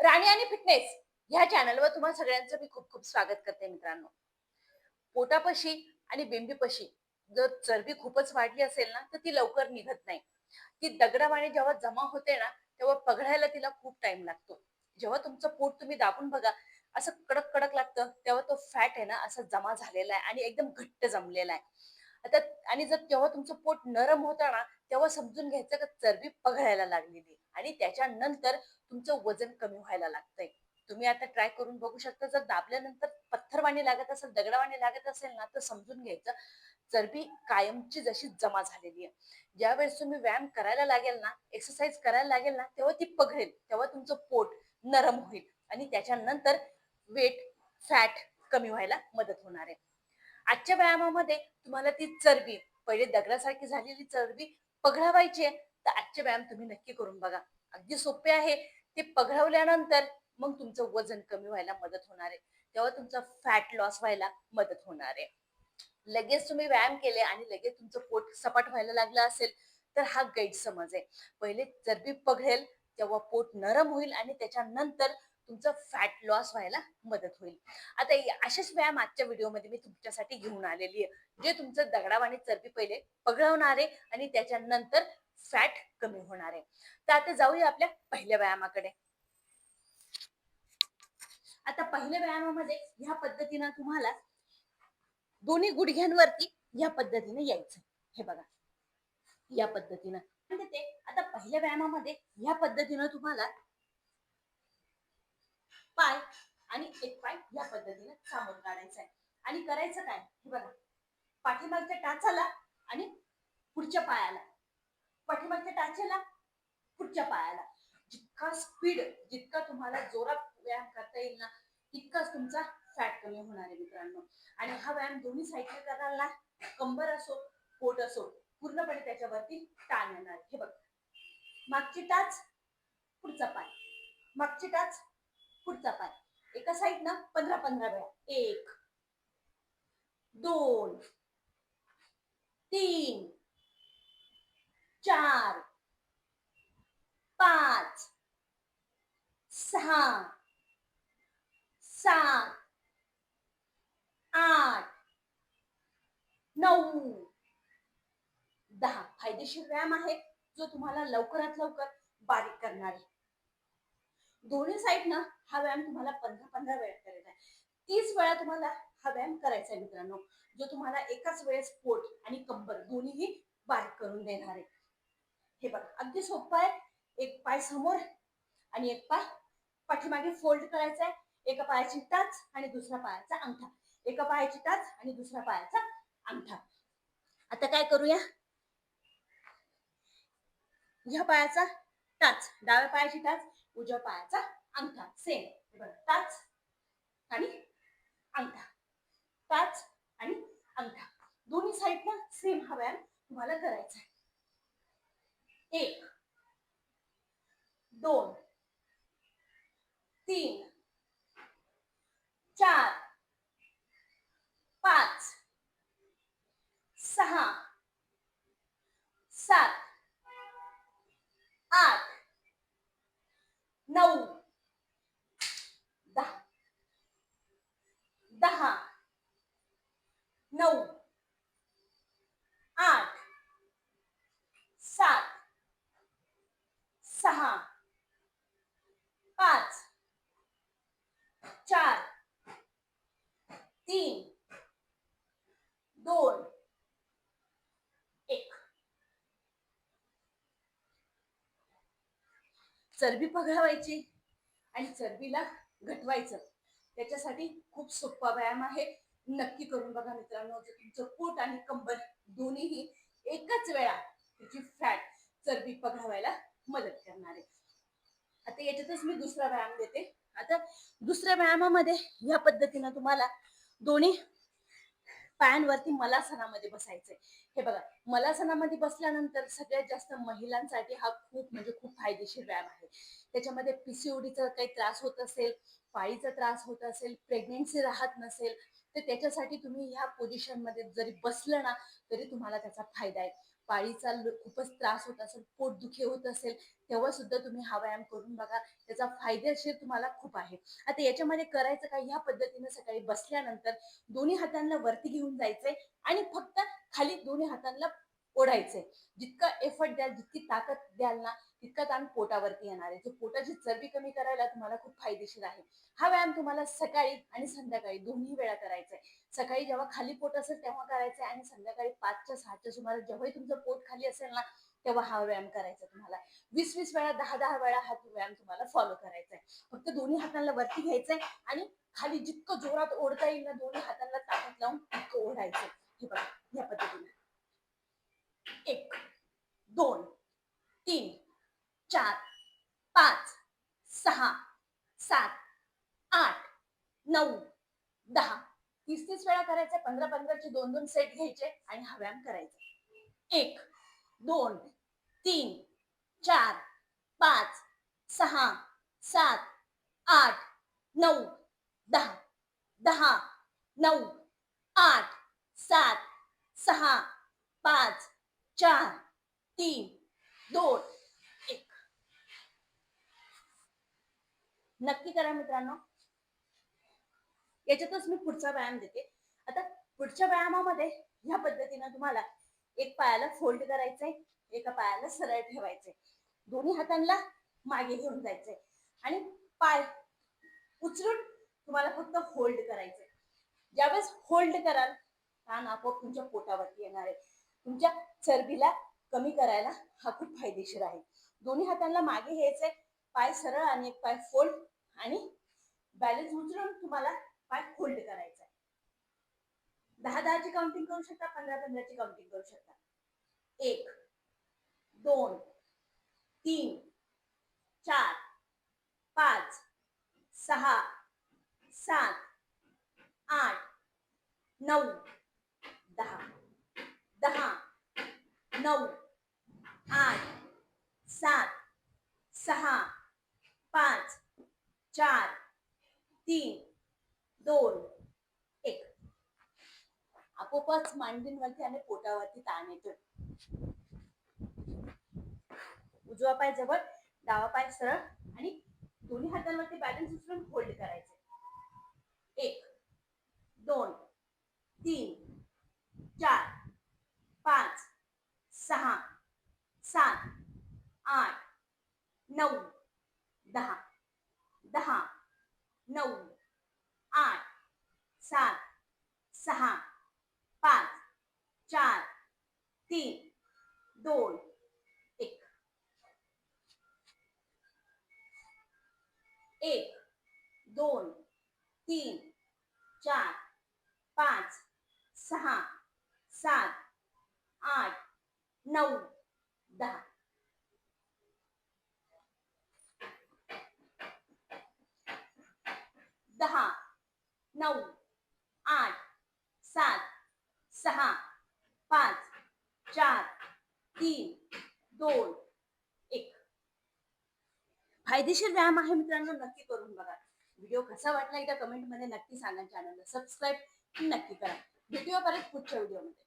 राणी आणि फिटनेस ह्या चॅनलवर तुम्हा सगळ्यांचं मी खूप खूप स्वागत करते मित्रांनो. पोटापाशी आणि बेंबीपाशी जर चरबी खूपच वाढली असेल ना, तर ती लवकर निघत नाही. ती दगडावाने जेव्हा जमा होते ना, तेव्हा पगळायला तिला खूप टाइम लागतो. जेव्हा तुमचं पोट तुम्ही दाबून बघा, असं कडक कडक लागतं, तेव्हा तो फॅट आहे ना, असा जमा झालेला आहे आणि एकदम घट्ट जमलेला आहे. आता आणि जर जेव्हा तुमचं पोट नरम होतं ना, तेव्हा समजून घ्यायचं का चरबी पगळायला लागलेली आणि त्याच्यानंतर तुमचं वजन कमी व्हायला लागतंय. तुम्ही आता ट्राय करून बघू शकता. जर दाबल्यानंतर पत्थरवाणी लागत असेल, दगडावाणी लागत असेल ना, तर समजून घ्यायचं चरबी कायमची जशी जमा झालेली आहे. ज्यावेळेस तुम्ही व्यायाम करायला लागेल ना, एक्सरसाइज करायला लागेल ना, तेव्हा ती पगळेल. तेव्हा तुमचं पोट नरम होईल आणि त्याच्यानंतर वेट, फॅट कमी व्हायला मदत होणार आहे. आजच्या व्यायामामध्ये तुम्हाला ती चरबी, पहिले दगडासारखी झालेली चरबी पघळावायची आहे, तर आजचे व्यायाम तुम्ही नक्की करून बघा. अगदी सोपे आहे. ते पघळवल्यानंतर मग तुमचं वजन कमी व्हायला मदत होणार आहे. तेव्हा तुमचा फॅट लॉस व्हायला मदत होणार आहे. लगेच तुम्ही व्यायाम केले आणि लगेच तुमचं पोट सपाट व्हायला लागलं असेल, तर हा गैरसमज आहे. पहिले चरबी पघळेल, तेव्हा पोट नरम होईल आणि त्याच्यानंतर तुमचं फॅट लॉस व्हायला मदत होईल. आता असेच व्यायाम आजच्या व्हिडिओमध्ये मी तुमच्यासाठी घेऊन आलेली आहे, जे तुमचं दगडावाने चरबी पहिले पघळवणार आहे आणि त्याच्यानंतर फॅट कमी होणार आहे. तर आता जाऊया आपल्या पहिल्या व्यायामाकडे. आता पहिल्या व्यायामामध्ये ह्या पद्धतीनं तुम्हाला दोन्ही गुडघ्यांवरती या पद्धतीने यायचं. हे बघा, या पद्धतीनं. म्हणजे ते आता पहिल्या व्यायामामध्ये या पद्धतीनं तुम्हाला पाय आणि एक पाय या पद्धतीने सामोर काढायचा आहे. आणि करायचं काय, हे बघा, पाठीमागच्या टाचाला आणि पुढच्या पायाला, पाठीमागच्या टाचेला, पुढच्या पायाला. जितका स्पीड, जितका तुम्हाला जोरात व्यायाम करता येईल ना, तितकाच तुमचा फॅट कमी होणार आहे मित्रांनो. आणि हा व्यायाम दोन्ही साईडने कराल ना, कंबर असो, पोट असो, पूर्णपणे त्याच्यावरती ताण येणार. हे बघ, मागची टाच, पुढचा पाय, मागची टाच, पुढचा पाय. एका साईडनं 15-15 वेळा. 1, 2, 3, 4, 5, 6, 7, 8, 9, 10. फायदेशीर व्यायाम आहे, जो तुम्हाला लवकरात लवकर बारीक करणार आहे. दोन्ही साईडनं हा व्यायाम तुम्हाला 15-15 वेळा करायचा आहे. 30 वेळा तुम्हाला हा व्यायाम करायचा आहे मित्रांनो, जो तुम्हाला एकाच वेळेस पोट आणि कंबर दोन्हीही बारीक करून देणार आहे. हे बघा, अगदी सोपं आहे. एक पाय समोर आणि एक पाय पाठीमागे फोल्ड करायचा आहे. एका पायाची टाच आणि दुसऱ्या पायाचा अंगठा, एका पायाची टाच आणि दुसऱ्या पायाचा अंगठा. आता काय करूया, ह्या पायाचा टाच, डाव्या पायाची टाच, उजव्या पायाचा अंगठा. सेम टाच आणि अंगठा, टाच आणि अंगठा. दोन्ही साईडला सेम हा व्यायाम तुम्हाला करायचा आहे. 1, 2, 3, 4, 5, 6, 7, 8, 9, 10, 10, 9, 8, 7, 6, 5, 4, 3, 2, 1. चरबी पघळवायची आणि चरबीला घटवायचं, त्याच्यासाठी खूप सोपा व्यायाम आहे. नक्की करून बघा मित्रांनो. तुमचं पोट आणि कंबर दोन्हीही एकाच वेळा त्याची फॅट, चरबी पघळवायला मदत करणार आहे. आता याच्यातच मी दुसरा व्यायाम देते. आता दुसऱ्या व्यायामामध्ये या पद्धतीनं तुम्हाला दोन्ही पायांवरती मलासनामध्ये बसायचंय. हे बघा, मलासनामध्ये बसल्यानंतर सगळ्यात जास्त महिलांसाठी हा खूप म्हणजे खूप फायदेशीर व्यायाम आहे. त्याच्यामध्ये पीसीओडीचा काही त्रास होत असेल, पाळीचा त्रास होत असेल, प्रेग्नेन्सी राहत नसेल, तर त्याच्यासाठी तुम्ही ह्या पोझिशन मध्ये जरी बसलं ना, तरी तुम्हाला त्याचा फायदा आहे. पाळीचा खूपच त्रास होत असेल, पोटदुखी होत असेल, तेव्हा सुद्धा तुम्ही हा व्यायाम करून बघा. त्याचा फायदेशीर तुम्हाला खूप आहे. आता याच्यामध्ये करायचं काय, ह्या पद्धतीने सकाळी बसल्यानंतर दोन्ही हातांना वरती घेऊन जायचंय आणि फक्त खाली दोन्ही हातांना ओढायचंय. जितका एफर्ट द्याल, जितकी ताकद द्याल ना, तितका ताण पोटावरती येणार आहे. जो पोटाची चरबी कमी करायला तुम्हाला खूप फायदेशीर आहे. हा व्यायाम तुम्हाला सकाळी आणि संध्याकाळी दोन्ही वेळा करायचा आहे. सकाळी जेव्हा खाली पोट असेल तेव्हा करायचं आहे आणि संध्याकाळी 5च्या 6च्या सुमारास जेव्हाही तुमचं पोट खाली असेल ना, तेव्हा हा व्यायाम करायचा तुम्हाला. 20-20 वेळा, 10-10 वेळा हा व्यायाम तुम्हाला फॉलो करायचा आहे. फक्त दोन्ही हातांना वरती घ्यायचंय आणि खाली जितकं जोरात ओढता येईल ना, दोन्ही हातांना ताकद लावून तितकं ओढायचं. हे बघा, या पद्धतीने 1, 2, 3, 4, 5, 6, 7, 8, 9, 10. 30-30 वेळा करायचे. 15-15चे 2-2 सेट घ्यायचे आणि हा व्यायाम करायचा. 1, 2, 3, 4, 5, 6, 7, 8, 9, 10. 10, 9, 8, 7, 6, 5, 4, 3, 2, 1. नक्की करा मित्रांनो. याच्यातच मी पुढचा व्यायाम देते. आता पुढच्या व्यायामामध्ये ह्या पद्धतीनं तुम्हाला एक पायाला फोल्ड करायचंय, एका पायाला सरळ ठेवायचंय. दोन्ही हातांना मागे घेऊन जायचंय आणि पाय उचलून तुम्हाला फक्त होल्ड करायचंय. ज्यावेळेस होल्ड कराल, ताण आपोआप तुमच्या पोटावरती येणार आहे. तुमच्या चरबीला कमी करायला हा खूप फायदेशीर आहे. दोन्ही हातांना मागे घ्यायचंय, पाय सरळ आणि एक पाय फोल्ड आणि बॅलन्स उचलून तुम्हाला पाय फोल्ड करायचा आहे. 10-10 ची काउंटिंग करू शकता, 15-15 ची काउंटिंग करू शकता. 1, 2, 3, 4, 5, 6, 7, 8, 9, 10. 10, 9, 8, 7, 6, 5, 4, 3, 2, 1. आपोआपच मांडींवरती आणि पोटावरती ताण येतोय. उजवा पाय जवळ, डावा पाय सरळ आणि दोन्ही हातांवरती बॅलन्स उचलून होल्ड करायचे. 1, 2, 3, 4, 5, 6, 7, 8, 9, 10. 10, 9, 8, 7, 6, 5, 4, 3, 2, 1. 1, 2, 3, 4, 5, 6, 7, 8, 9, 10. 10, 9, 8, 7, 6, 5, 4, 3, 2, 1. फायदेशीर व्यायाम आहे मित्रांनो, नक्की करून बघा. व्हिडिओ कसा वाटला एकदा कमेंट मध्ये नक्की सांगा. चॅनलला सबस्क्राईब नक्की करा. भेटूया परत पुढच्या व्हिडिओमध्ये.